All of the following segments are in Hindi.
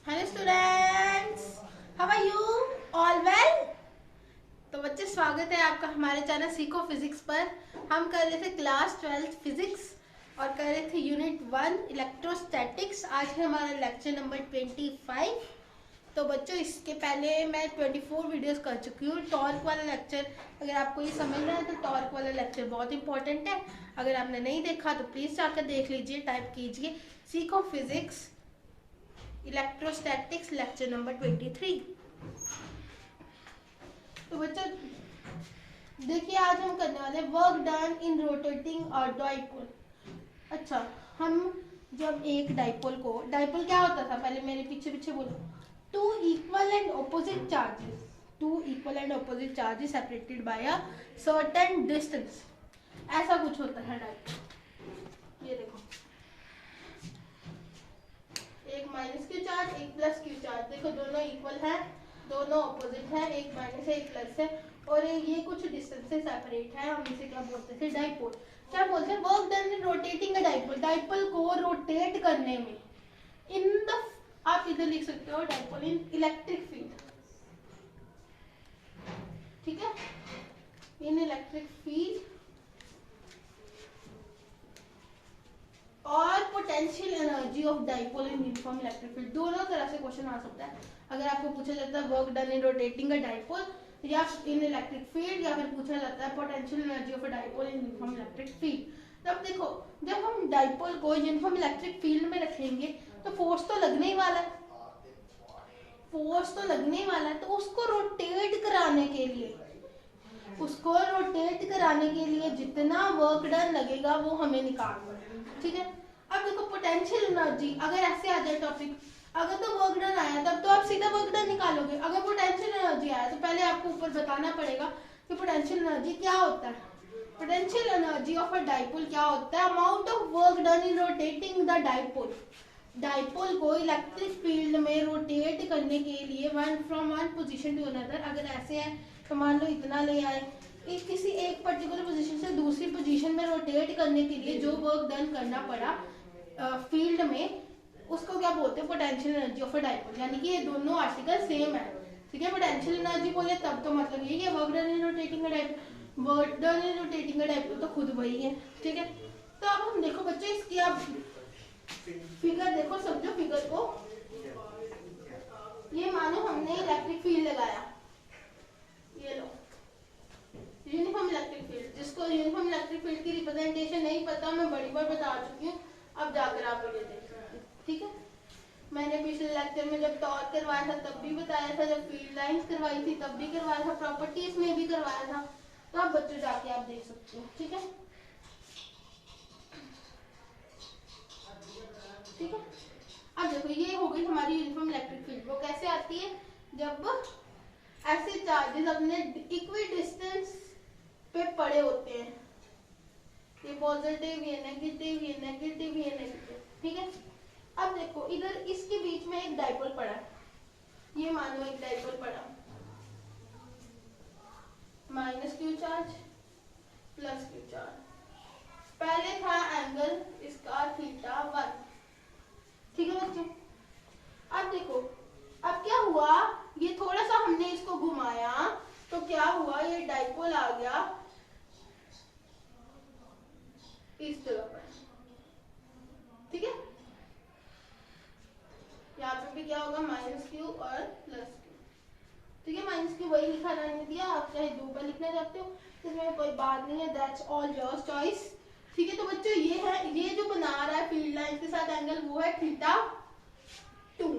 Hello students, how are you? All well? तो बच्चे, स्वागत है आपका हमारे चैनल सीखो फिजिक्स पर। हम कर रहे थे क्लास 12 फिजिक्स और कर रहे थे यूनिट 1 इलेक्ट्रोस्टैटिक्स। आज है हमारा लेक्चर नंबर 25। तो बच्चों, इसके पहले मैं 24 वीडियोस कर चुकी हूँ। टॉर्क वाला लेक्चर, अगर आपको ये समझना है तो टॉर्क वाला लेक्चर बहुत इंपॉर्टेंट है। अगर आपने नहीं देखा तो प्लीज़ जाकर देख लीजिए, टाइप कीजिए सीखो फिजिक्स इलेक्ट्रोस्टैटिक्स लेक्चर नंबर 23। तो बच्चों देखिए, आज हम करने वाले work done in rotating a dipole. अच्छा, हम जब एक डाइपोल क्या होता था, पहले मेरे पीछे पीछे बोलो। Two equal and opposite charges separated by a certain distance, ऐसा कुछ होता है डाइपोल। ये देखो, एक माइनस क्यू चार्ज, एक प्लस क्यू चार्ज। देखो, दोनों इक्वल है, दोनों ऑपोजिट है, एक माइनस है एक प्लस है, और ये कुछ डिस्टेंस से सेपरेट है। हम इसे क्या बोलते थे? डाइपोल। क्या बोलते हैं? Work done in rotating a dipole. Dipole को रोटेट करने में इन द, आप इधर लिख सकते हो डाइपोल इन इलेक्ट्रिक फील्ड। ठीक है, इन इलेक्ट्रिक फील्ड और potential energy of dipole in uniform electric field. दोनों तरह से क्वेश्चन आ सकता है। अगर आपको पूछा जाता है work done in rotating a dipole या इन इलेक्ट्रिक फील्ड, या फिर पूछा जाता है potential energy of a dipole in uniform electric field. तब देखो, जब हम डाइपोल को यूनिफॉर्म इलेक्ट्रिक फील्ड में रखेंगे तो फोर्स तो लगने ही वाला है, तो उसको रोटेट कराने के लिए जितना वर्क डन लगेगा वो हमें निकालना है। ठीक है, अब देखो पोटेंशियल एनर्जी, अगर ऐसे आ जाए टॉपिक, अगर तो वर्क डन आया तब तो आप सीधा वर्क डन निकालोगे। अगर पोटेंशियल एनर्जी आया तो पहले आपको ऊपर बताना पड़ेगा कि पोटेंशियल एनर्जी क्या होता है। Potential energy of a dipole क्या होता है? Amount of work done in rotating the dipole. Dipole को इलेक्ट्रिक फील्ड में रोटेट करने के लिए from one position to another, अगर ऐसे है तो मान लो इतना ले आए, किसी एक पर्टिकुलर पोजीशन से दूसरी पोजीशन में रोटेट करने के लिए जो वर्क डन करना पड़ा फील्ड में, उसको क्या बोलते हैं? Potential energy of a dipole. यानी कि ये दोनों आर्टिकल सेम है। ठीक है, पोटेंशियल एनर्जी बोले तब तो मतलब ये है work done in rotating a dipole. Work done in rotating a dipole तो खुद वही है। ठीक है, तो अब हम देखो बच्चों, इसकी आप फिगर देखो, समझो फिगर को। ये मानो हमने इलेक्ट्रिक फील्ड लगाया, ये लो यूनिफॉर्म इलेक्ट्रिक फील्ड। जिसको यूनिफॉर्म इलेक्ट्रिक फील्ड की रिप्रेजेंटेशन नहीं पता, मैं बड़ी बार बता चुकी हूँ, अब जाकर आप ये देख सकते। ठीक है, मैंने पिछले लेक्चर में जब टॉर्क करवाया था तब भी बताया था, जब फील्ड लाइंस करवाई थी तब भी करवाया था, प्रॉपर्टीज में भी करवाया था। तो आप बच्चों जाके आप देख सकते हो। ठीक है, ठीक है, अब देखो ये हो गई हमारी यूनिफॉर्म इलेक्ट्रिक फील्ड। वो कैसे आती है? जब ऐसे चार्जेस अपने इक्वी डिस्टेंस पे पड़े होते हैं, ये पॉजिटिव, ये नेगेटिव, ये नेगेटिव, ये नेगेटिव। ठीक है, अब देखो इधर इसके बीच में एक डाइपोल पड़ा है, ये मानो एक डाइपोल पड़ा, minus q charge plus q charge. पहले था एंगल इसका थीटा 1। ठीक है बच्चों, अब देखो अब क्या हुआ, ये थोड़ा सा हमने इसको घुमाया तो क्या हुआ, ये डाइपोल आ गया इस जगह पर। ठीक है, यहाँ पे भी क्या होगा, माइनस क्यू और प्लस क्यू। ठीक है, माइनस क्यू वही लिखा रहने दिया, आप चाहे दो बार लिखना चाहते हो इसमें कोई बात नहीं है, दैट्स ऑल योर चॉइस। ठीक है, तो बच्चों ये है, ये जो बना रहा है फील्ड लाइन के साथ एंगल, वो है थीटा 2।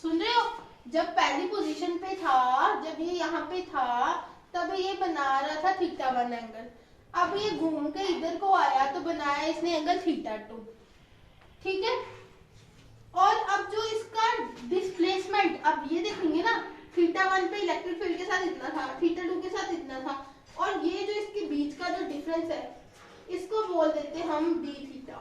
सुन रहे हो? जब पहली पोजीशन पे था, जब ये यहाँ पे था, तब ये बना रहा था थीटा 1 एंगल। अब ये घूम के इधर को आया तो बनाया इसने एंगल थीटा 2। ठीक है, और अब जो इसका डिस्प्लेसमेंट, अब ये देखेंगे ना, थीटा 1 पे इलेक्ट्रिक फील्ड के साथ इतना था, थीटा 2 के साथ इतना था, और ये जो इसके बीच का जो डिफरेंस है इसको बोल देते हम डी थीटा।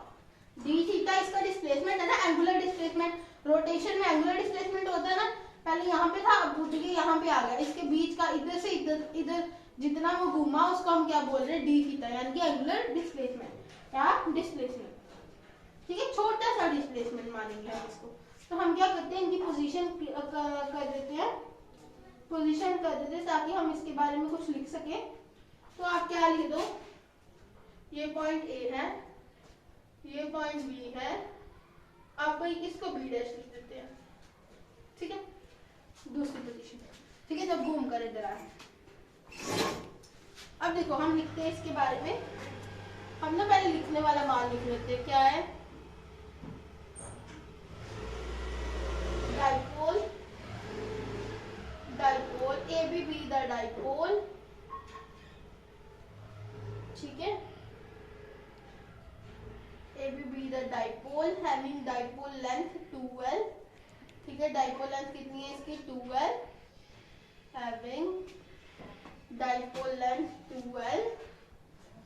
डी थीटा इसका डिस्प्लेसमेंट है ना, एंगुलर डिस्प्लेसमेंट। रोटेशन में एंगुलर डिस्प्लेसमेंट होता है ना, पहले यहाँ पे था, अब उठ के यहाँ पे आ गया, इसके बीच का इधर से इधर जितना वो घूमा उसको हम क्या बोल रहे हैं? डी थीटा, यानी कि एंगुलर डिस्प्लेसमेंट या डिस्प्लेसमेंट। ठीक है, छोटा सा डिस्प्लेसमेंट मानेंगे हम इसको। तो हम क्या करते हैं, इनकी पोजीशन कर देते हैं, पोजीशन कर देते हैं ताकि हम इसके बारे में कुछ लिख सके। तो आप क्या लिख दो, ये पॉइंट ए है, ये पॉइंट बी है, आप कोई इसको बी डैश लिख देते हैं, ठीक है, दूसरी पोजीशन, ठीक है, जब घूम कर इधर आए। अब देखो हम लिखते हैं इसके बारे में, हम ना पहले लिखने वाला मान लिख लेते हैं, क्या है, dipole, dipole A B be the dipole, ठीक है, A B be the dipole having dipole length 12, ठीक है, डाइपोल लेंथ कितनी है इसकी 12, हैविंग डाइपोल लेंथ 12,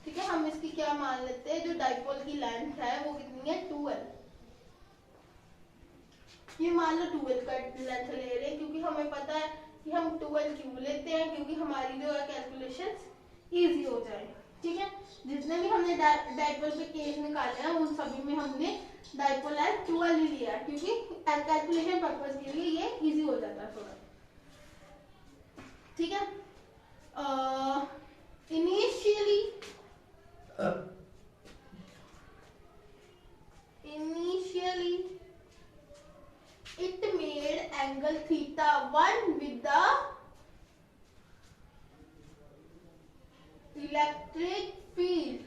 ठीक है, हम इसकी क्या मान लेते हैं, जो डाइपोल की लेंथ है वो कितनी है 12, ये मान लो 12 का लेंथ ले रहे हैं, क्योंकि हमें पता है कि हम 12 क्यों लेते हैं, क्योंकि हमारी जो है कैलकुलेशंस इजी हो जाए, ठीक है, जितने भी हमने डाइपोल पे केस निकाले हैं उन सभी में हमने डाइपोल लेंथ 12 ही लिया है, क्योंकि कैलकुलेशन पर्पस के लिए ये इजी हो जाता है थोड़ा, ठीक है। Initially it made angle theta 1 with the electric field,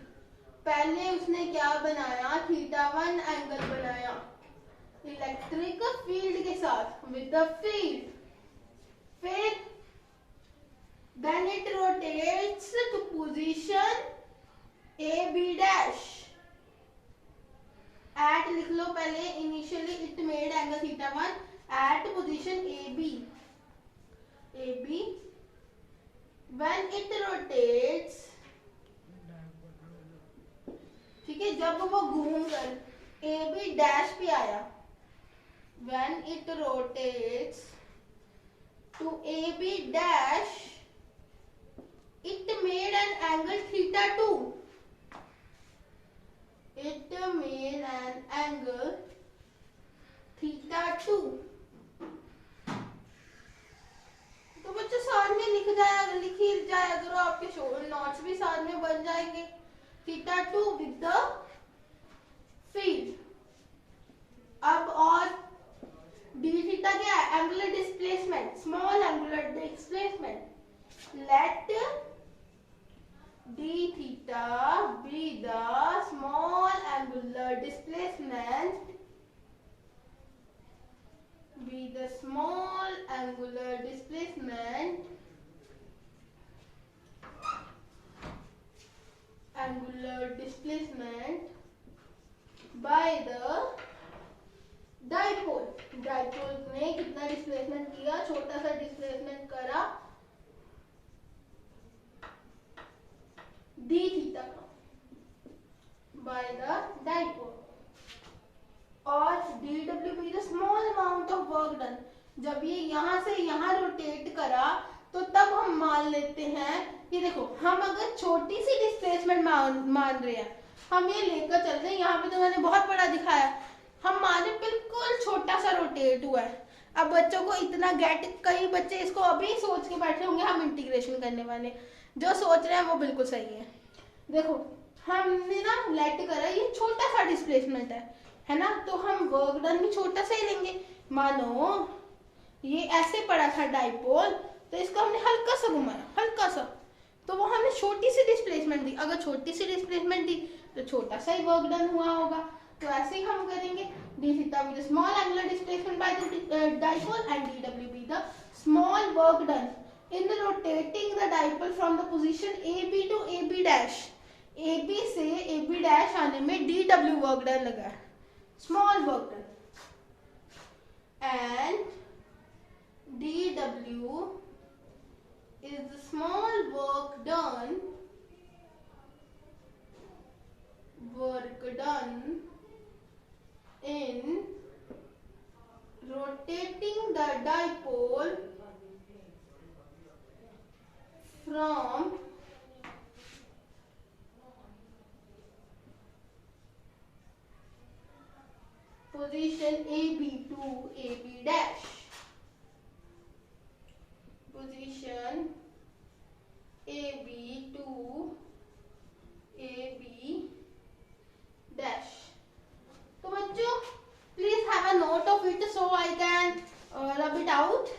पहले उसने क्या बनाया, थीटा 1 एंगल बनाया इलेक्ट्रिक फील्ड के साथ, विद द फील्ड, फिर then it rotates to position a b dash at, लिख लो पहले, initially it made angle theta 1 at position ab, when it rotates, ठीक है, जब वो घूम कर ab डैश पे आया, when it rotates to ab dash it made an angle theta 2, it made an angle theta 2, तो बच्चों साथ में लिख जाया करो, आपके नोट्स भी साथ में बन जाएंगे, थीटा 2 विद द फील्ड। अब और डी थीटा क्या है, angular displacement, small angular displacement, let d theta be the small angular displacement, be the small angular displacement by the dipole, dipole ने कितना डिस्प्लेसमेंट किया, छोटा सा डिस्प्लेसमेंट करा डी थीटा का by the dipole, और dw the small amount of work done, जब ये यहाँ से यहाँ रोटेट करा तो तब हम मान लेते हैं, ये देखो हम अगर छोटी सी डिस्प्लेसमेंट मान रहे हैं, हम ये लेकर चलते हैं, यहाँ पे तो मैंने बहुत बड़ा दिखाया, हम माने बिल्कुल छोटा सा रोटेट हुआ है। अब बच्चों को इतना गेट, कई बच्चे इसको अभी सोच के बैठे होंगे हम इंटीग्रेशन करने वाले, जो सोच रहे हैं वो बिल्कुल सही है। देखो हमने ना लेट करा, ये छोटा सा डिस्प्लेसमेंट है ना, तो हम वर्क डन भी छोटा सा ही लेंगे। मानो ये ऐसे पड़ा था डाइपोल, तो इसको हमने हल्का सा घुमाया, हल्का सा, तो वो हमने छोटी सी डिस्प्लेसमेंट दी, अगर छोटी सी डिस्प्लेसमेंट दी तो छोटा सा ही वर्क डन हुआ होगा, तो ऐसे ही हम करेंगे, d theta with small angular displacement by the dipole and d डब्ल्यू be the small work done in rotating the dipole from the position A B to A B dash, A B से ए बी डैश आने में डी डब्ल्यू वर्क डन लगा है, small work done, and dw is the small work done in rotating the dipole from position AB to AB dash, position AB to AB dash. तो बच्चों please have a note of it so I can rub it out.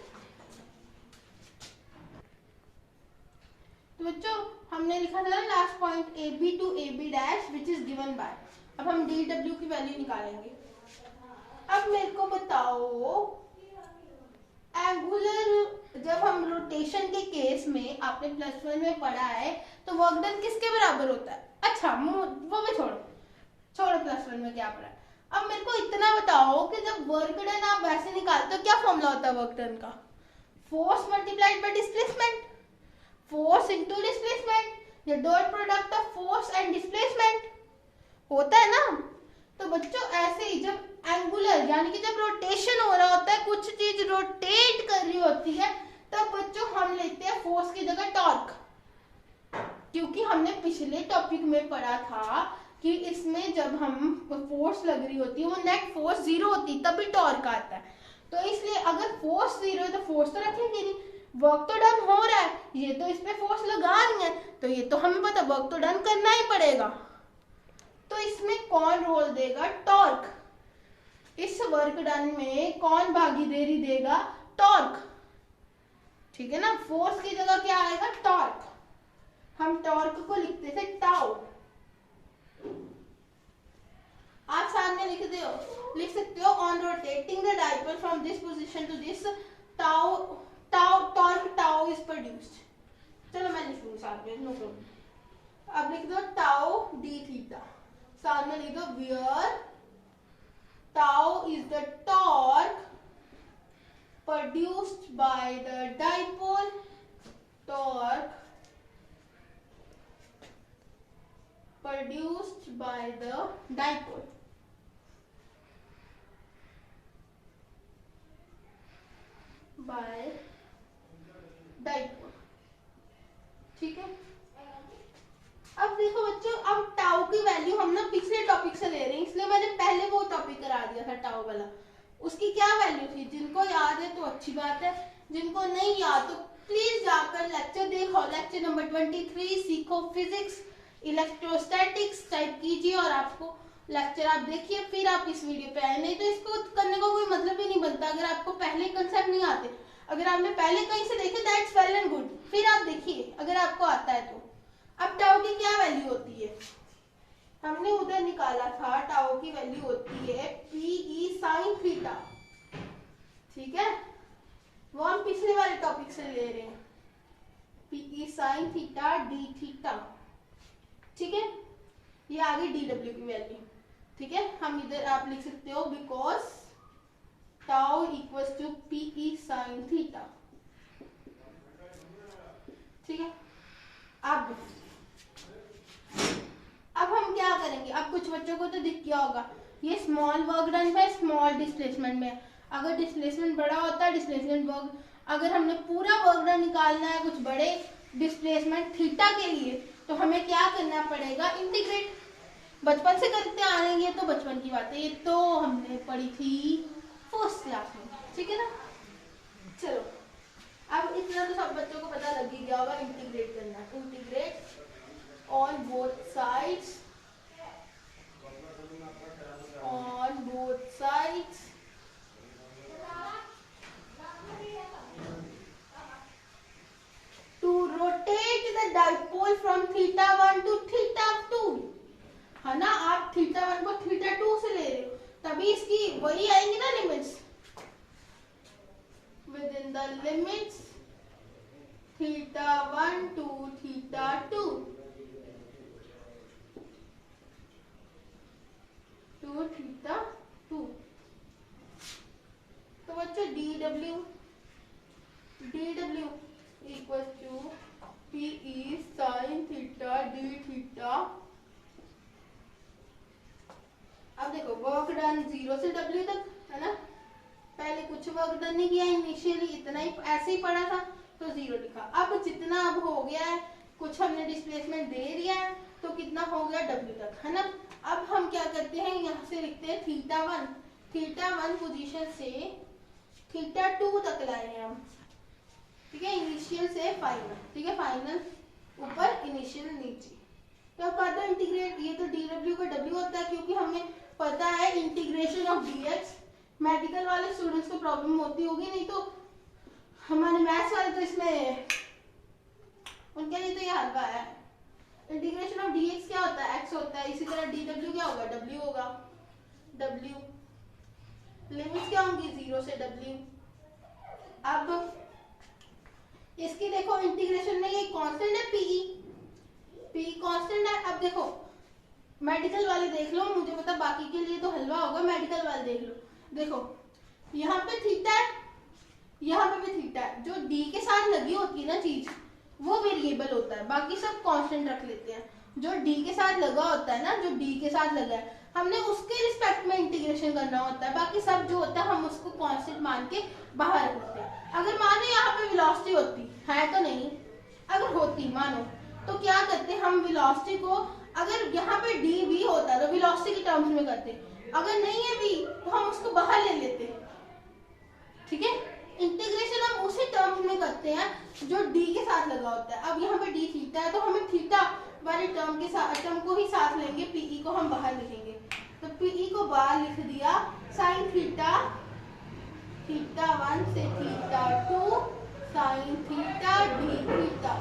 तो बच्चों हमने लिखा था last point AB to AB dash which is given by. अब हम DW की वैल्यू निकालेंगे. अब मेरे को बताओ एंगुलर, जब हम रोटेशन के केस में आपने +1 में पढ़ा है तो वर्क डन किसके बराबर होता है? अच्छा वो मैं छोड़ो +1 में क्या पढ़ा है. अब मेरे को इतना बताओ कि जब वर्क डन आप वैसे निकालते हो क्या फॉर्मूला होता है वर्क डन का? Force multiplied by displacement, force into displacement, या dot product of force and displacement होता है ना. तो बच्चों ऐसे ही जब एंगुलर यानी कि जब रोटेशन हो रहा होता है, कुछ चीज रोटेट कर रही होती है, तब बच्चों हम लेते हैं फोर्स की जगह टॉर्क. क्योंकि हमने पिछले टॉपिक में पढ़ा था कि इसमें जब हम फोर्स लग रही होती है वो नेट फोर्स 0 होती है तभी टॉर्क आता है. तो इसलिए अगर फोर्स 0 है तो फोर्स तो रखेंगे नहीं, वर्क तो डन हो रहा है, ये तो इस पे फोर्स लगा रही है, तो ये तो हमें पता वर्क तो डन करना ही पड़ेगा. तो इसमें कौन रोल देगा? टॉर्क. इस वर्क डन में कौन भागीदारी देगा? टॉर्क. ठीक है ना. फोर्स की जगह क्या आएगा? टॉर्क. हम टॉर्क को लिखते थे टाउ. आप सामने लिख सकते हो on rotating the dipole from this position to this torque tau is produced. चलो मैं लिख लूंगी साथ में, नो प्रॉब्लम. अब लिख दो टाउ डी थीटा, सामने लिख दो where tau is the torque produced by the dipole, torque produced by the dipole. ठीक है. अब देखो बच्चों, अब टाउ की वैल्यू हम ना पिछले टॉपिक से ले रहे हैं, इसलिए मैंने पहले वो टॉपिक करा दिया था टाउ वाला. उसकी क्या वैल्यू थी? जिनको याद है तो अच्छी बात है, जिनको नहीं याद तो प्लीज जाकर लेक्चर देखो. लेक्चर नंबर 23 सीखो फिजिक्स इलेक्ट्रोस्टैटिक्स टाइप कीजिए और आपको लेक्चर आप देखिए, फिर आप इस वीडियो पे आए. नहीं तो इसको करने का कोई मतलब ही नहीं बनता अगर आपको पहले कंसेप्ट नहीं आते. अगर आपने पहले कहीं से देखे दैट्स वेल एंड गुड, फिर आप देखिए अगर आपको आता है तो. अब टाउ की क्या वैल्यू होती है? हमने उधर निकाला था, टाउ की वैल्यू होती है PE sin थीटा. ठीक है, वो हम पिछले वाले टॉपिक से ले रहे हैं. PE sin theta d theta. ठीक है, ये आ गई DW की वैल्यू. ठीक है, हम इधर आप लिख सकते हो because tau equals to PE sin theta. ठीक है. अब हम क्या करेंगे? अब कुछ बच्चों को तो दिख गया होगा ये स्मॉल वर्क डन है स्मॉल डिस्प्लेसमेंट में. अगर डिस्प्लेसमेंट बड़ा होता है डिस्प्लेसमेंट वर्क, अगर हमने पूरा वर्क डन निकालना है कुछ बड़े डिस्प्लेसमेंट थीटा के लिए तो हमें क्या करना पड़ेगा? इंटीग्रेट. बचपन से करते आ रहे हैं, तो बचपन की बात है, ये तो हमने पढ़ी थी फर्स्ट क्लास में. ठीक है ना. चलो अब इतना तो सब बच्चों को पता लग ही गया होगा इंटीग्रेट करना. Integrate on both sides, on both sides to rotate the dipole from θ1 to θ2. है ना, आप θ1 को θ2 से ले रहे हो तभी इसकी वही आएंगी ना limits. within the limits θ1 to θ2 to θ2. तो बच्चों DW equals to PE sin theta d theta. अब देखो वर्क डन 0 से W तक है ना. पहले कुछ वर्क डन नहीं किया, इनिशियली इतना ही ऐसे ही पड़ा था तो 0 लिखा. अब जितना अब हो गया है, कुछ हमने डिस्प्लेसमेंट दे दिया है तो कितना हो गया W तक है ना. अब हम क्या करते हैं, यहाँ से लिखते हैं θ1. थीटा 1 पोजीशन से थीटा 2 तक लाए हैं हम, ठीक है, इनिशियल से फाइनल, ठीक है, फाइनल ऊपर इनिशियल नीचे। तो अब कहते हैं इंटीग्रेट, ये तो dw का w होता है क्योंकि हमें पता है इंटीग्रेशन ऑफ dx। मेडिकल वाले स्टूडेंट्स को प्रॉब्लम होती होगी, नहीं तो हमारे मैथ्स वाले तो इसमें उनके लिए तो ये हल्का है। इंटीग्रेशन ऑफ dx क्या होता है, x होता है, इसी तरह dw क्या होगा, w होगा, w। लिमिट्स क्या होंगी, 0 से w। अब इसकी देखो इंटीग्रेशन में ये कांस्टेंट है पी कांस्टेंट है। अब देखो मेडिकल वाले देख लो, मुझे पता बाकी के लिए तो हलवा होगा, मेडिकल वाले देख लो, देखो यहाँ पे थीटा है, यहाँ पे भी थीटा है, जो डी के साथ लगी होती है ना चीज वो वेरिएबल होता है, बाकी सब कांस्टेंट रख लेते हैं। जो डी के साथ लगा होता है ना, जो डी के साथ लगा है हमने उसके रिस्पेक्ट में इंटीग्रेशन करना होता है, बाकी सब जो होता है हम उसको कांस्टेंट मान के बाहर रखते हैं। अगर मानो यहाँ पे वेलोसिटी होती है तो नहीं, अगर होती मानो तो क्या करते हम वेलोसिटी को, अगर यहाँ पे डी भी होता तो वेलोसिटी की टर्म्स में करते, अगर नहीं है भी तो हम उसको बाहर ले लेते, ठीक है। इंटीग्रेशन हम उसी टर्म्स में करते हैं जो डी के साथ लगा होता है। अब यहाँ पे डी थीटा है तो हमें थीटा वाले टर्म के साथ, टर्म को ही साथ लेंगे, पीई को हम बाहर लिखेंगे, तो पीई को बाहर लिख दिया, साइन थीटा, थीटा 1 से theta 2 sine theta D theta.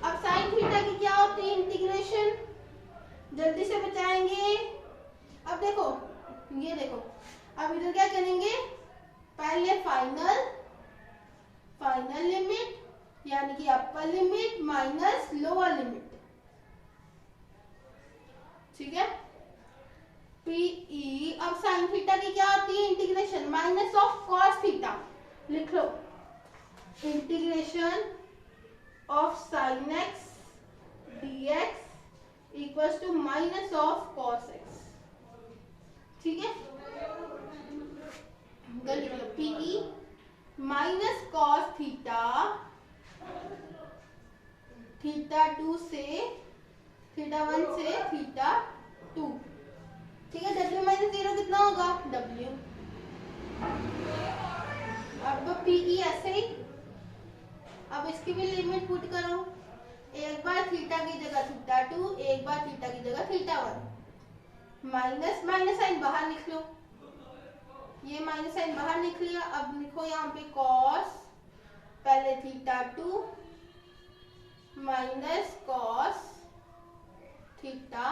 अब साइन थीटा की क्या होती है इंटीग्रेशन, जल्दी से बताएंगे। अब देखो ये देखो, अब इधर क्या करेंगे, पहले फाइनल लिमिट यानी कि upper limit minus lower limit, ठीक है, पीई। अब साइन थीटा की क्या होती है integration, minus of cos theta, लिख लो integration of sine x dx equals to minus of cos x, ठीक है। लिख लो PE minus cos theta, theta 2 से थीटा 1 से थीटा 2, ठीक है। w माइनस 0 कितना होगा, w। अब पीई ऐसे ही, अब इसकी भी लिमिट पुट करो, एक बार थीटा की जगह थीटा 2, एक बार थीटा की जगह थीटा 1, माइनस माइनस साइन बाहर लिख लो, ये माइनस साइन बाहर लिख लिया। अब लिखो यहाँ पे कॉस, पहले थीटा 2 माइनस कॉस थीटा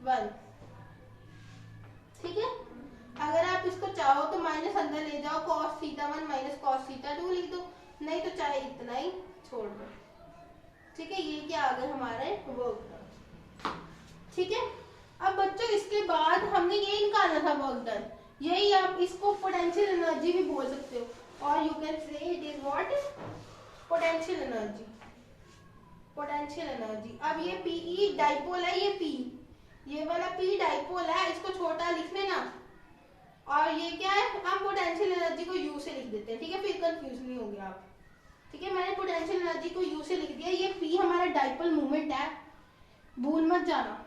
1, ठीक है। अगर आप इसको चाहो तो माइनस अंदर ले जाओ, cos theta 1 minus cos theta 2 लिख दो, नहीं तो चाहे इतना ही छोड़ दो, ठीक है। ये क्या आ गया हमारे वर्क, ठीक है। अब बच्चों इसके बाद हमने ये निकालना था वर्क डन, यही आप इसको पोटेंशियल एनर्जी भी बोल सकते हो, और you can say it is what, potential energy, potential energy. अब ये पीई डाइपोल है, ये पी, ये वाला पी डाइपोल है, इसको छोटा लिख लेना, और ये क्या है, हम पोटेंशियल एनर्जी को यू से लिख देते हैं, ठीक है, फिर कंफ्यूज नहीं होंगे आप, ठीक है। मैंने पोटेंशियल एनर्जी को यू से लिख दिया, ये पी हमारा डाइपोल मूवमेंट है, भूल मत जाना,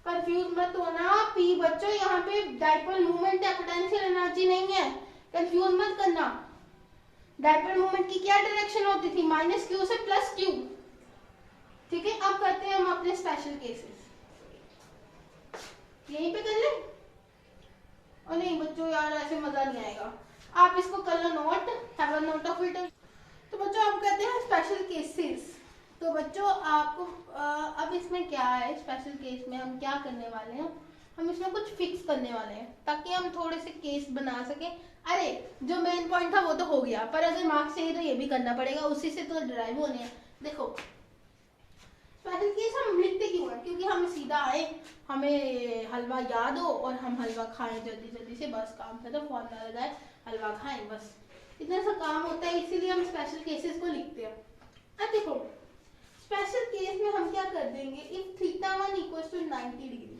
कंफ्यूज मत होना। पी बच्चों यहाँ पे डाइपोल मूवमेंट है, पोटेंशियल एनर्जी नहीं है, कंफ्यूज मत करना। डाइपोल मूवमेंट की क्या डायरेक्शन होती थी, माइनस क्यू से प्लस क्यू, ठीक है। अब करते हैं हम अपने स्पेशल केसेस, यहीं पे कर ले, और नहीं बच्चों यार ऐसे मजा नहीं आएगा, आप इसको कर लो note, have a note of it. तो बच्चों आप कहते हैं स्पेशल केसेस, तो बच्चों आपको अब इसमें क्या है, स्पेशल केस में हम क्या करने वाले हैं, हम इसमें कुछ फिक्स करने वाले हैं ताकि हम थोड़े से केस बना सके। अरे जो मेन पॉइंट था वो तो हो गया, पर अगर मार्क्स चाहिए तो ये भी करना पड़ेगा, उसी से तो ड्राइव होने हैं। देखो स्पेशल केस हम लिखते क्यों हैं, क्योंकि हम सीधा आए, हमें हलवा याद हो और हम हलवा खाएं जल्दी जल्दी से, बस काम खत्म, फोन मारा जाए, हलवा खाएं, बस इतना सा काम होता है, इसीलिए हम स्पेशल केसेस को लिखते हैं। अब देखो स्पेशल केस में हम क्या कर देंगे, if theta 1 equals to 90 degree,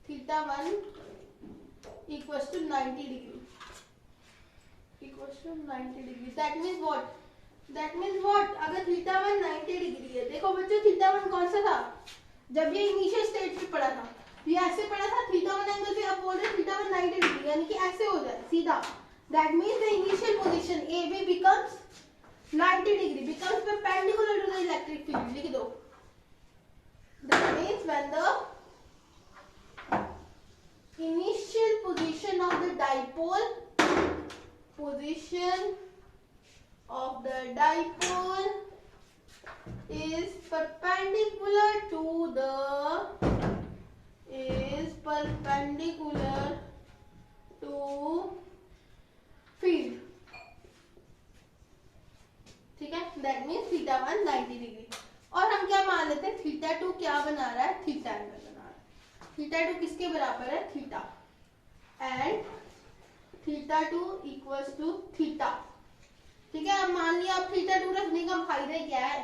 theta 1 equals to 90 degree, equals to 90 degree, that means what, that means what, अगर थीटा 1 90 डिग्री है, देखो बच्चों थीटा 1 कौन सा था, जब ये इनिशियल स्टेज पे पड़ा था, ये ऐसे पड़ा था थीटा 1 एंगल पे, अब बोल रहे थीटा 1 90 डिग्री, यानी कि ऐसे हो जाए सीधा। That means the initial position A B becomes 90 degree, becomes perpendicular to the electric field. लिख दो, that means when the initial position of the dipole is perpendicular to field, ठीक है। दैट मीन्स थीटा 1 90 डिग्री, और हम क्या मान लेते हैं, थीटा 2 क्या बना रहा है, थीटा एंगल बना रहा है। थीटा 2 किसके बराबर है, theta, and theta 2 equals to theta, ठीक है। अब मान लिया, अब थीटा 2 रखने का फायदा क्या है,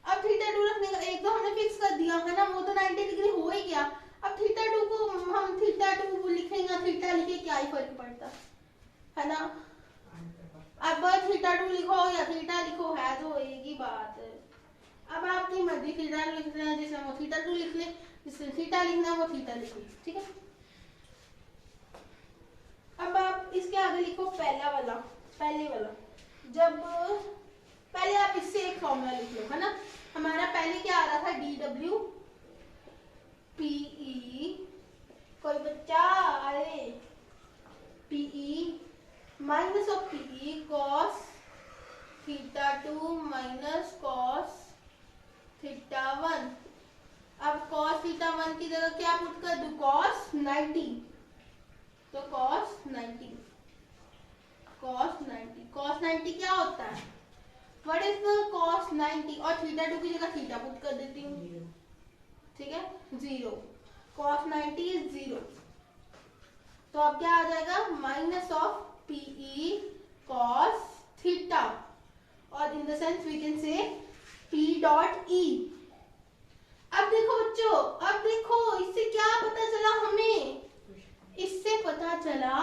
अब थीटा 2 रखने का, एक तो हमने फिक्स कर दिया है ना, वो तो 90 डिग्री हो ही गया। अब थीटा 2 को हम थीटा 2 लिखेंगे, थीटा लिखे क्या ही फर्क पड़ता है ना। अब थीटा 2 लिखो या थीटा लिखो, है तो एक ही बात है। अब आपकी मर्जी, थीटा लिखना है जिसमें वो थीटा 2 लिख ले, जिसमें थीटा लिखना है वो थीटा लिख ले, ठीक है। अब आप इसके आगे लिखो पहले वाला, जब पहले आप इससे एक फॉर्मूला लिख लो, है ना। हमारा पहले क्या आ रहा था, DW PE, कोई बच्चा अरे PE minus of PE cos theta 2 minus cos theta 1। अब cos थीटा 1 की जगह क्या पुट कर दूं, cos 90, तो cos 90 क्या होता है, व्हाट इज द cos 90, और थीटा 2 की जगह थीटा पुट कर देती हूँ, ठीक है, 0। cos 90 इज 0, तो अब क्या आ जाएगा, minus of PE cos theta, और in the sense we can say P dot E। अब देखो बच्चों, अब देखो इससे क्या पता चला हमें, इससे पता चला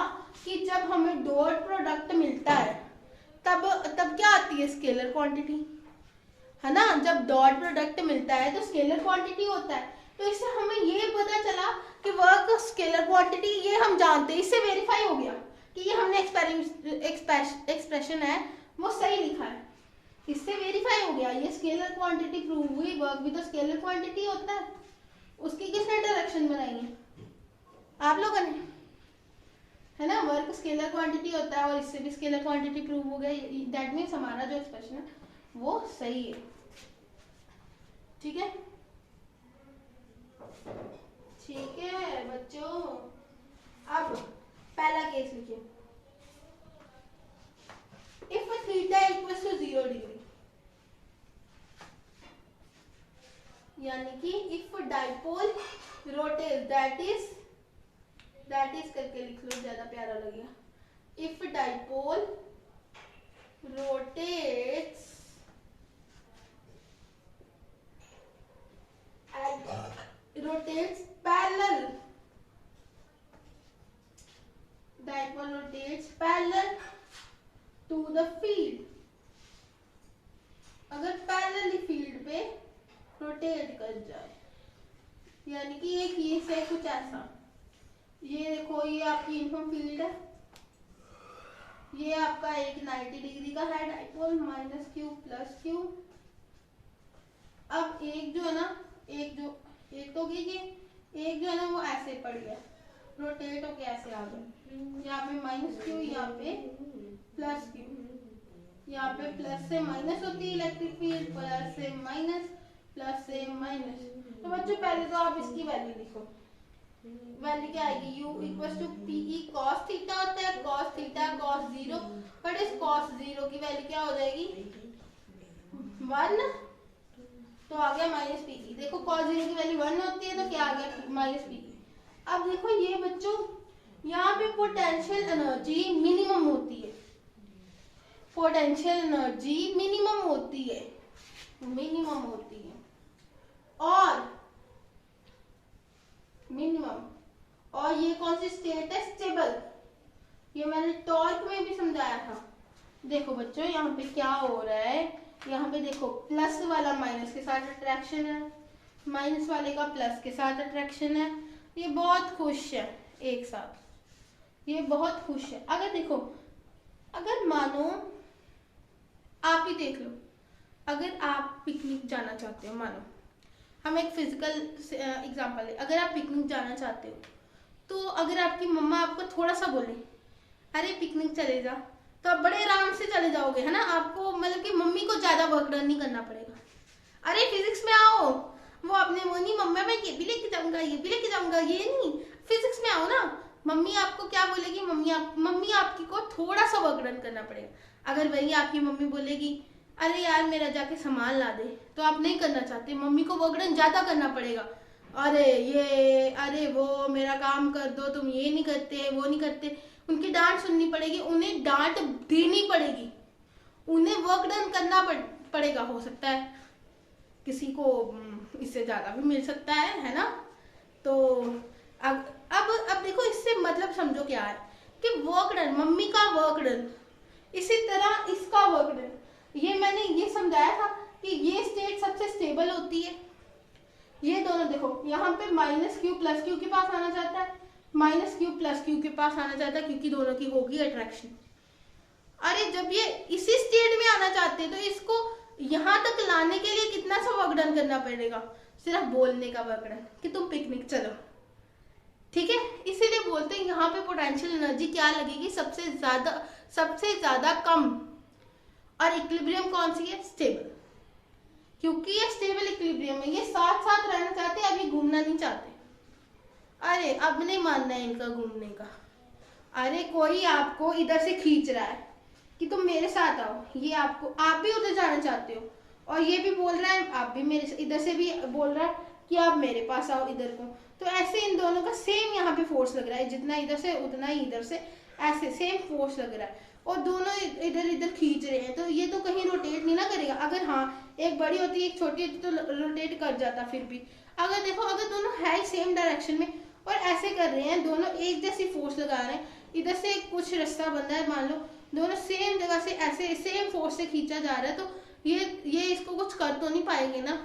कि जब हमें डॉट प्रोडक्ट मिलता है तब क्या आती है, स्केलर क्वांटिटी, है ना। जब डॉट प्रोडक्ट मिलता है तो स्केलर क्वांटिटी होता है, तो इससे हमें ये पता चला कि वर्क स्केलर क्वांटिटी, ये हम जानते हैं, इससे वेरीफाई हो गया कि ये हमने एक्सप्रेशन है वो सही लिखा है, इससे वेरीफाई हो गया, ये स्केलर क्वांटिटी प्रूव हुई, वर्क भी तो स्केलर क्वांटिटी होता है। उसकी किसने डायरेक्शन बनाई है, आप लोगों ने, है ना। वर्क स्केलर क्वांटिटी होता है और इससे भी स्केलर क्वांटिटी प्रूव हो गया, दैट मीन्स हमारा जो एक्सप्रेशन है वो सही है, ठीक है। ठीक है बच्चों, अब पहला केस लिखिए, if theta equals to 0 degree, यानी कि if dipole rotate, that is करके लिख लो, ज्यादा प्यारा लगेगा। If dipole rotates parallel, dipole rotates parallel to the field, अगर पैरेलली फील्ड पे रोटेट कर जाए, यानी कि एक ये से कुछ ऐसा, ये देखो ये आपकी यूनिफॉर्म फील्ड है, ये आपका एक 90 डिग्री का है dipole, minus Q plus Q. अब एक जो है ना, एक तो ये एक जो है ना वो ऐसे पड़ गया, रोटेट होके ऐसे आ गया, यहाँ पे माइनस क्यू, यहाँ पे प्लस क्यू, यहाँ पे प्लस से माइनस होती है इलेक्ट्रिक फील्ड, प्लस से माइनस, प्लस से माइनस। तो बच्चों पहले तो आप इसकी वैल्यू लिखो, वैल्यू क्या आएगी, u equals to PE cos theta होता है, cos थीटा cos 0, बट इस cos 0 की वैल्यू क्या हो जाएगी, 1, तो आ गया माइनस PE। देखो cos 0 की वैल्यू 1 होती है तो क्या आ गया, माइनस PE। अब देखो ये बच्चों, यहाँ पे पोटेंशियल एनर्जी मिनिमम होती है, पोटेंशियल एनर्जी मिनिमम होती है, और ये कौन सी स्टेट है, स्टेबल। ये मैंने टॉर्क में भी समझाया था। देखो बच्चों यहाँ पे क्या हो रहा है, यहाँ पे देखो प्लस वाला माइनस के साथ अट्रैक्शन है, माइनस वाले का प्लस के साथ अट्रैक्शन है, ये बहुत खुश है एक साथ, ये बहुत खुश है। अगर देखो, अगर मानो आप ही देख लो, अगर आप पिकनिक जाना चाहते हो, मानो हम एक फिजिकल एग्जांपल है, अगर आप पिकनिक जाना चाहते हो तो अगर आपकी मम्मा आपको थोड़ा सा बोले अरे पिकनिक चले जा, तो आप बड़े आराम से चले जाओगे, है ना। आपको मतलब कि मम्मी को ज्यादा वर्क डन नहीं करना पड़ेगा। अरे फिजिक्स में आओ, वो आपने वो नहीं, मम्मा मैं ये भी लेके जाऊंगा, ये भी लेके जाऊंगा, ये नहीं, फिजिक्स में आओ ना। मम्मी आपको क्या बोलेगी, मम्मी आपकी को थोड़ा सा वर्क डन करना पड़ेगा। अगर वही आपकी मम्मी बोलेगी अरे यार मेरा जाके सामान ला दे, तो आप नहीं करना चाहते, मम्मी को वर्क डन ज्यादा करना पड़ेगा। अरे ये, अरे वो, मेरा काम कर दो, तुम ये नहीं करते, वो नहीं करते, उनकी डांट सुननी पड़ेगी, उन्हें डांट देनी पड़ेगी, उन्हें वर्क डन करना पड़ेगा। हो सकता है किसी को इससे ज्यादा भी मिल सकता है ना। तो अब देखो, इससे मतलब समझो क्या है कि वर्क डन, मम्मी का वर्क डन, इसी तरह इसका वर्क डन। ये मैंने ये समझाया था कि ये स्टेट सबसे स्टेबल होती है। ये दोनों देखो, यहाँ पे माइनस क्यू प्लस क्यू के पास आना चाहता है, माइनस क्यू प्लस क्यू के पास आना चाहता है, क्योंकि दोनों की होगी अट्रैक्शन। अरे जब ये इसी स्टेट में आना चाहते हैं तो इसको यहाँ तक लाने के लिए कितना सा वर्क डन करना पड़ेगा, सिर्फ बोलने का वर्क डन कि तुम पिकनिक चलो, ठीक है। इसीलिए बोलते हैं यहाँ पे पोटेंशियल एनर्जी क्या लगेगी, सबसे ज्यादा कम। और इक्विलिब्रियम कौन सी है, स्टेबल, क्योंकि ये स्टेबल इक्विलिब्रियम है, ये साथ साथ रहना चाहते हैं, अभी घूमना नहीं चाहते। अरे अब नहीं मानना है इनका घूमने का। अरे कोई आपको इधर से खींच रहा है कि तुम मेरे साथ आओ, ये आपको, आप भी उधर जाना चाहते हो, और ये भी बोल रहा है, आप भी मेरे इधर से भी बोल रहा है कि आप मेरे पास आओ इधर को। तो ऐसे इन दोनों का सेम यहाँ पे फोर्स लग रहा है, जितना इधर से उतना ही इधर से, ऐसे सेम फोर्स लग रहा है, और दोनों इधर इधर खींच रहे हैं। तो ये तो कहीं रोटेट नहीं ना करेगा। अगर हाँ एक बड़ी होती है एक छोटी होती तो रोटेट कर जाता। फिर भी अगर देखो, अगर दोनों है सेम डायरेक्शन में और ऐसे कर रहे हैं, दोनों एक जैसी फोर्स लगा रहे हैं, इधर से कुछ रास्ता बन रहा है, मान लो दोनों सेम जगह से ऐसे सेम फोर्स से खींचा जा रहा है, तो ये इसको कुछ कर तो नहीं पाएंगे ना,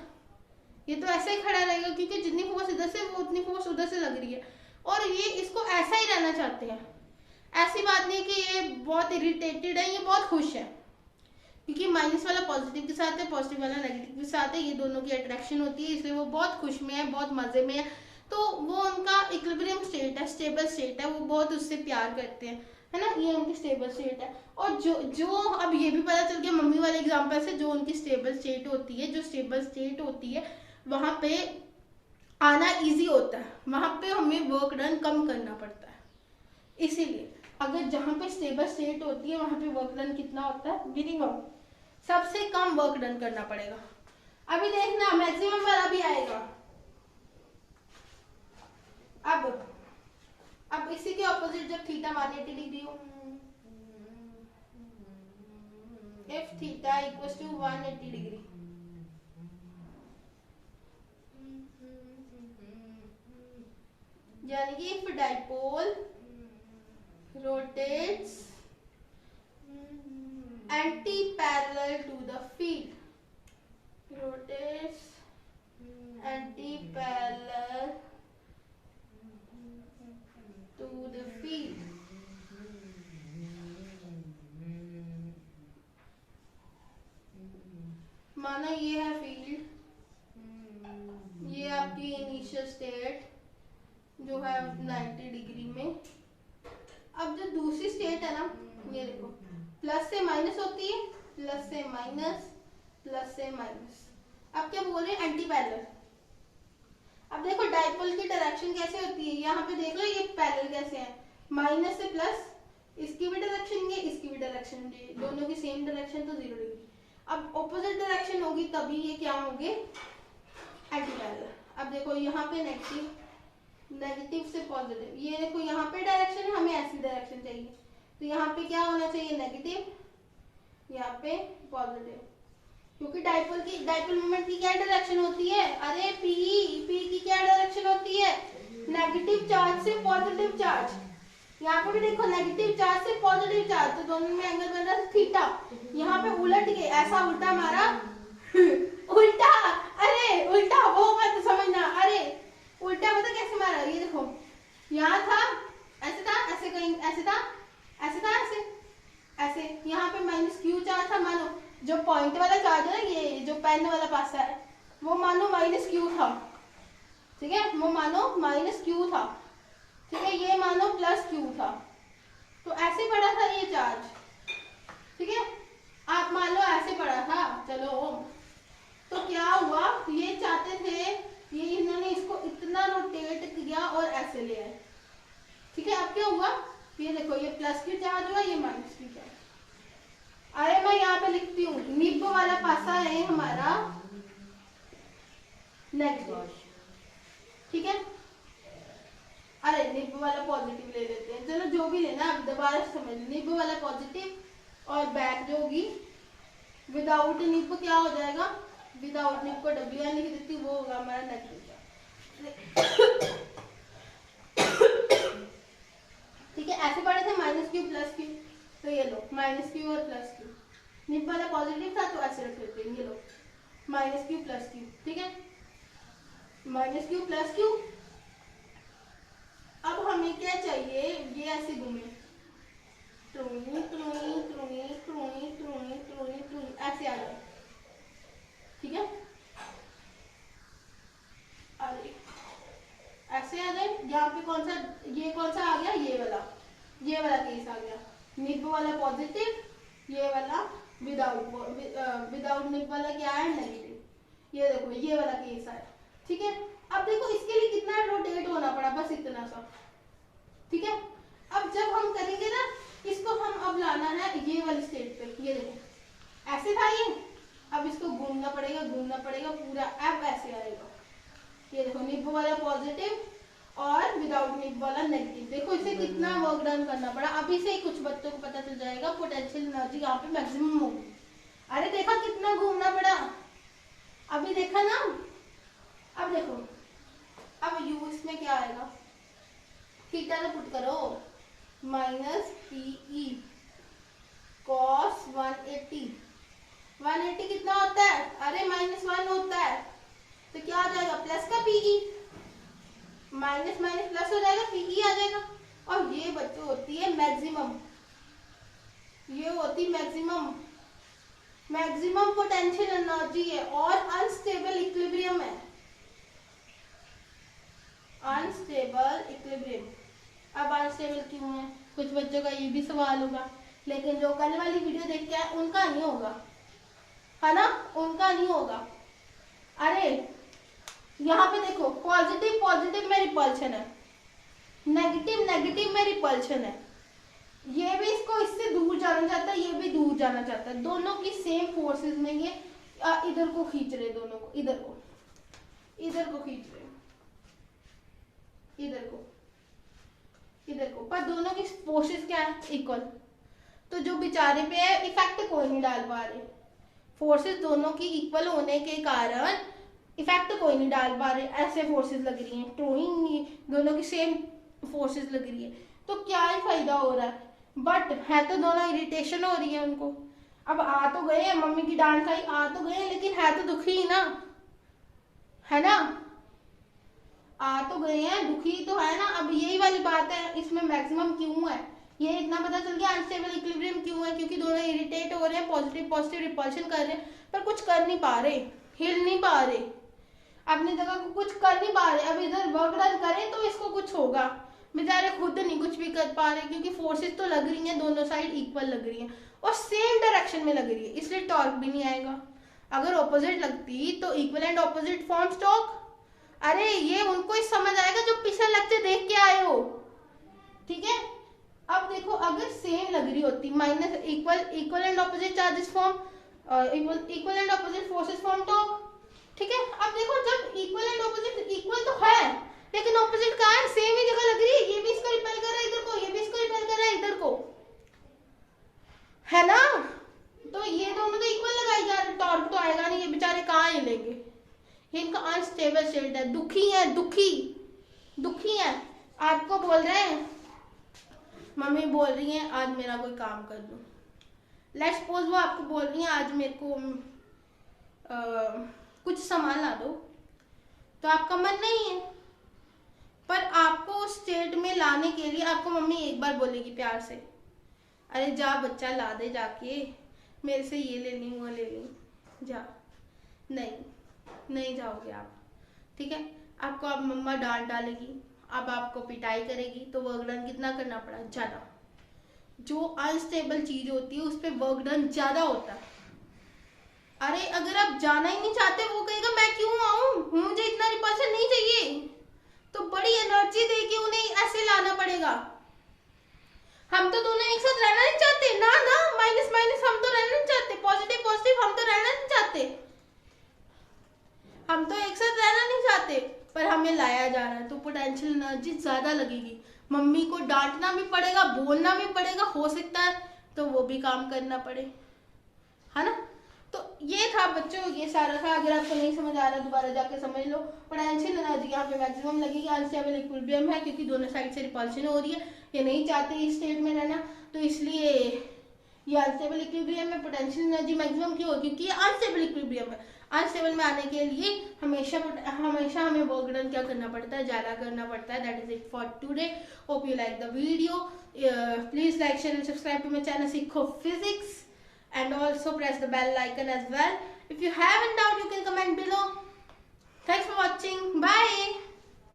ये तो ऐसा ही खड़ा रहेगा, क्योंकि जितनी फोर्स इधर से वो उतनी फोर्स उधर से लग रही है, और ये इसको ऐसा ही रहना चाहते हैं। ऐसी बात नहीं कि ये बहुत इरिटेटेड है, ये बहुत खुश है, क्योंकि माइनस वाला पॉजिटिव के साथ है, पॉजिटिव वाला नेगेटिव के साथ है, ये दोनों की अट्रैक्शन होती है, इसलिए वो बहुत खुश में है, बहुत मजे में है। तो वो उनका इक्विलिब्रियम स्टेट है, स्टेबल स्टेट है, वो बहुत उससे प्यार करते हैं, है ना, ये उनकी स्टेबल स्टेट है। और जो अब ये भी पता चल गया मम्मी वाले एग्जाम्पल से, जो उनकी स्टेबल स्टेट होती है, जो स्टेबल स्टेट होती है वहां पे आना इजी होता है, वहां पे हमें वर्क डन कम करना पड़ता है। इसीलिए अगर जहां पे स्टेबल स्टेट होती है वहां पे वर्क डन कितना होता है, मिनिमम, सबसे कम वर्क डन करना पड़ेगा। अभी देखना मैक्सिमम वाला भी आएगा। अब इसी के ऑपोजिट जब थीटा 180 डिग्री हो, if theta equals to 180 degree, यानी कि if dipole rotates anti-parallel to the field, rotates anti-parallel to the field, माना ये है फील्ड, ये आपकी इनिशियल स्टेट जो है 90 डिग्री में। अब जो दूसरी स्टेट है ना, ये देखो, प्लस से माइनस होती है, प्लस से माइनस, प्लस से माइनस। अब क्या बोल रहे हैं, एंटी पैरेलल। अब देखो डाइपोल की डायरेक्शन कैसे होती है, यहाँ पे देख लो ये पैरेलल कैसे है, माइनस से प्लस, इसकी भी डायरेक्शन ये, इसकी भी डायरेक्शन ये, दोनों की सेम डायरेक्शन तो 0 डिग्री। अब ऑपोजिट डायरेक्शन होगी तभी ये क्या होंगे, एंटी पैरेलल। अब देखो यहाँ पे नेगेटिव, नेगेटिव से पॉजिटिव, ये देखो यहाँ पे डायरेक्शन है, हमें ऐसी डायरेक्शन चाहिए, तो यहाँ पे क्या होना चाहिए, नेगेटिव, यहाँ पे पॉजिटिव, क्योंकि डाइपोल मोमेंट की क्या डायरेक्शन होती है, अरे पी की क्या डायरेक्शन होती है, नेगेटिव चार्ज से पॉजिटिव चार्ज। यहाँ पे भी देखो नेगेटिव चार्ज से पॉजिटिव चार्ज, तो दोनों में एंगल बन रहा है थीटा। यहाँ पे उलट के ऐसा उल्टा मारा उल्टा, अरे उल्टा वो मत समझना, अरे उल्टा पता कैसे मारा, ये देखो यहाँ था, ऐसे था, ऐसे कहीं ऐसे था, ऐसे था, ऐसे ऐसे, यहाँ पे माइनस क्यू चार्ज था, मानो जो पॉइंट वाला चार्ज है ना, ये जो पेन वाला पासा है, वो मानो माइनस क्यू था, ठीक है, वो मानो माइनस क्यू था, ठीक है, ये मानो प्लस क्यू था, तो ऐसे पड़ा था ये चार्ज, ठीक है, आप मान लो ऐसे पड़ा था, चलो, तो क्या हुआ, ये चाहते थे, ये इन्होंने इसको इतना रोटेट किया और ऐसे ले आए, ठीक है, अब क्या हुआ, ये देखो, ये प्लस क्यू चार्ज हुआ, ये माइनस क्यू चार्ज। अरे मैं यहाँ पे लिखती हूँ, निब वाला पासा है हमारा नेगेटिव, ठीक है, अरे निब वाला पॉजिटिव ले लेते हैं, चलो जो भी लेना, अब दोबारा समझ, निब वाला पॉजिटिव और बैक जो होगी विदाउट निब क्या हो जाएगा, विदाउट निब को डब्ल्यू एन लिख देती, वो होगा हमारा नेगेटिव, ठीक है, ऐसे पढ़े थे माइनस क्यू प्लस क्यू, तो ये लो माइनस क्यू और प्लस क्यू, निब वाला पॉजिटिव था तो ऐसे रख लेते हैं, ये लो माइनस क्यू प्लस क्यू, ठीक है, माइनस क्यू प्लस क्यू। अब हमें क्या चाहिए, ये ऐसे घूमे, ट्रूनी ट्रूनी ट्रूनी ट्रूनी ट्रूनी ट्रूनी ट्रूनी, ऐसे आ जाए, ठीक है, अरे ऐसे आ जाए, यहाँ पे कौन सा, ये कौन सा आ गया, ये वाला केस आ गया, निब वाला पॉजिटिव, ये वाला विदाउट निब वाला क्या है, नेगेटिव, ये देखो ये वाला केस आया, ठीक है, अब देखो इसके लिए कितना रोटेट होना पड़ा, बस इतना सा, ठीक है, अब जब हम करेंगे ना, इसको हम अब लाना है ये वाली स्टेट पे, ये देखो ऐसे था ये, अब इसको घूमना पड़ेगा पूरा, अब ऐसे आएगा, ये देखो निब वाला पॉजिटिव और विदाउट निब वाला नेगेटिव, देखो इसे कितना वर्क डन करना पड़ा, अभी से ही कुछ बच्चों को पता चल जाएगा पोटेंशियल एनर्जी यहाँ पे मैक्सिमम होगी, अरे देखा कितना घूमना पड़ा, अभी देखा ना, अब देखो, अब यू इसमें क्या आएगा, थीटा तो पुट करो, माइनस पीई कॉस 180, 180 कितना होता है, अरे -1 होता है, तो क्या आ जाएगा, प्लस का पीई, माइनस माइनस प्लस हो जाएगा, पीई आ जाएगा, और ये बच्चों होती है मैक्सिमम, ये होती मैक्सिमम पोटेंशियल एनर्जी है, और अनस्टेबल इक्विलिब्रियम है, अनस्टेबल इक्विलिब्रियम। अब अनस्टेबल क्यों है, कुछ बच्चों का ये भी सवाल होगा, लेकिन जो कल वाली वीडियो देख के आए उनका नहीं होगा, है ना, उनका नहीं होगा। अरे यहाँ पे देखो, पॉजिटिव पॉजिटिव में रिपल्शन है, नेगेटिव नेगेटिव में रिपल्शन है, ये भी इसको इससे दूर जाना चाहता है, ये भी दूर जाना चाहता है, दोनों की सेम फोर्सेस में ये इधर को खींच रहे, दोनों को इधर को खींच रहे, इधर को, पर दोनों की फोर्सेस क्या है, इक्वल, तो जो बेचारे पे है इफेक्ट कोई नहीं डाल पा रहे, फोर्सेस दोनों की इक्वल होने के कारण इफेक्ट कोई नहीं डाल पा रहे, ऐसे फोर्सेस लग रही हैं, टोइंग दोनों की सेम फोर्सेस लग रही है, तो क्या ही फायदा हो रहा है, बट है तो दोनों इरिटेशन हो रही है उनको, अब आ तो गए हैं, मम्मी की डांट खाई, आ तो गए हैं, लेकिन है तो दुखी ही ना, है ना, आ तो गए हैं, दुखी तो है ना, अब यही वाली बात है, इसमें मैक्सिमम क्यों है, ये इतना पता चल गया, अनस्टेबल इक्विलिब्रियम क्यों है, क्योंकि दोनों इरिटेट हो रहे हैं, पॉजिटिव पॉजिटिव रिपल्शन कर रहे हैं, पर कुछ कर नहीं पा रहे, हिल नहीं पा रहे, अपनी जगह को कुछ कर नहीं पा रहे, अब इधर वर्क डन करें तो इसको कुछ होगा, बेचारे खुद नहीं कुछ भी कर पा रहे, क्योंकि फोर्सेस तो लग रही हैं, दोनों साइड इक्वल लग रही हैं और सेम डायरेक्शन में लग रही है, इसलिए टॉर्क भी नहीं आएगा, अगर ऑपोजिट लगती तो equal and opposite forms torque, अरे ये उनको ही समझ आएगा जो पिछले लेक्चर देख के आए हो, ठीक है, अब देखो अगर सेम लग रही होती, minus equal and opposite charges form, equal and opposite forces form torque, ठीक है, अब देखो जब इक्वल एंड ऑपोजिट इक्वल तो है, लेकिन ऑपोजिट कहाँ है, सेम ही जगह लग रही है, ये भी इसको रिपेल कर रहा है इधर को, ये भी इसको रिपेल कर रहा है इधर को, है ना, तो ये दोनों तो इक्वल लगाई जा रहे, टॉर्क तो आएगा नहीं, ये बेचारे कहाँ हिलेंगे, ये इनका अनस्टेबल स्टेट है, दुखी है, आपको बोल रहे हैं, मम्मी बोल रही हैं आज मेरा कोई काम कर दो, लेट्स सपोज वो आपको बोल रही हैं आज मेरे को कुछ सामान ला दो, तो आपका मन नहीं है, पर आपको उस स्टेट में लाने के लिए आपको मम्मी एक बार बोलेगी प्यार से, अरे जा बच्चा ला दे जाके, मेरे से ये ले ली वो ले ली, जा। नहीं, नहीं जाओगे आप, ठीक है। आपको अब मम्मा डांट डालेगी, अब आपको पिटाई करेगी, तो वर्क डन कितना करना पड़ा, ज़्यादा। जो अनस्टेबल चीज होती है उस पर वर्क डन ज़्यादा होता है। अरे अगर आप जाना ही नहीं चाहते, वो कहेगा मैं क्यों आऊं, मुझे इतना रिपल्शन नहीं चाहिए, तो बड़ी एनर्जी देके उन्हें ऐसे लाना पड़ेगा। हम तो दोनों एक साथ रहना नहीं चाहते ना, ना माइनस माइनस हम तो रहना नहीं चाहते, पॉजिटिव पॉजिटिव हम तो रहना नहीं चाहते, हम तो एक साथ रहना नहीं चाहते, पर हमें लाया जा रहा है तो पोटेंशियल एनर्जी ज्यादा लगेगी। मम्मी को डांटना भी पड़ेगा, बोलना भी पड़ेगा, हो सकता है तो वो भी काम करना पड़े, है ना। तो ये था बच्चों, ये सारा था। अगर आपको नहीं समझ आ रहा दोबारा जाके समझ लो। पोटेंशियल एनर्जी यहाँ पे मैक्सिमम लगेगी, अनस्टेबल इक्विलिब्रियम है क्योंकि दोनों साइड से रिपल्शन हो रही है, ये नहीं चाहते इस स्टेट में रहना, तो इसलिए ये अनस्टेबल इक्विलिब्रियम में पोटेंशियल एनर्जी मैक्सिमम क्यों हो, क्योंकि ये अनस्टेबल इक्विलिब्रियम है। अनस्टेबल में आने के लिए हमेशा हमें वर्क डन क्या करना पड़ता है, ज़्यादा करना पड़ता है। That is it for today. Hope you like the video. Please like share and subscribe to my channel Seekho physics, and also press the bell icon as well. If you have any doubt you can comment below. Thanks for watching. Bye.